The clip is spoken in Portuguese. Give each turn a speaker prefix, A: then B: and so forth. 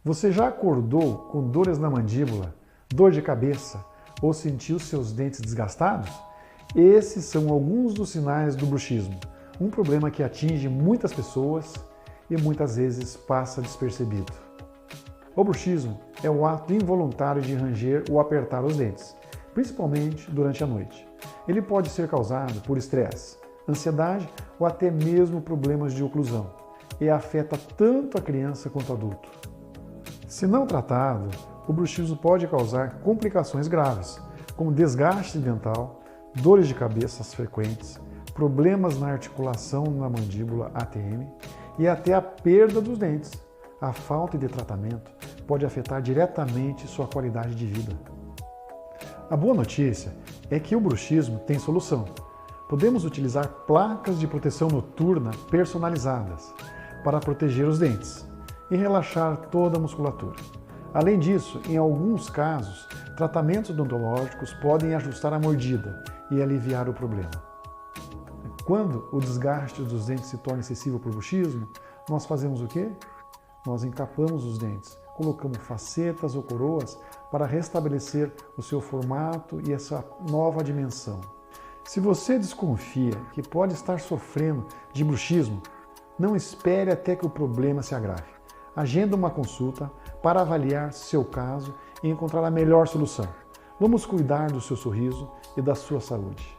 A: Você já acordou com dores na mandíbula, dor de cabeça ou sentiu seus dentes desgastados? Esses são alguns dos sinais do bruxismo, um problema que atinge muitas pessoas e muitas vezes passa despercebido. O bruxismo é o ato involuntário de ranger ou apertar os dentes, principalmente durante a noite. Ele pode ser causado por estresse, ansiedade ou até mesmo problemas de oclusão e afeta tanto a criança quanto o adulto. Se não tratado, o bruxismo pode causar complicações graves, como desgaste dental, dores de cabeça frequentes, problemas na articulação na mandíbula ATM e até a perda dos dentes. A falta de tratamento pode afetar diretamente sua qualidade de vida. A boa notícia é que o bruxismo tem solução. Podemos utilizar placas de proteção noturna personalizadas para proteger os dentes e relaxar toda a musculatura. Além disso, em alguns casos, tratamentos odontológicos podem ajustar a mordida e aliviar o problema. Quando o desgaste dos dentes se torna excessivo por bruxismo, nós fazemos o quê? Nós encapamos os dentes, colocamos facetas ou coroas para restabelecer o seu formato e essa nova dimensão. Se você desconfia que pode estar sofrendo de bruxismo, não espere até que o problema se agrave. Agenda uma consulta para avaliar seu caso e encontrar a melhor solução. Vamos cuidar do seu sorriso e da sua saúde.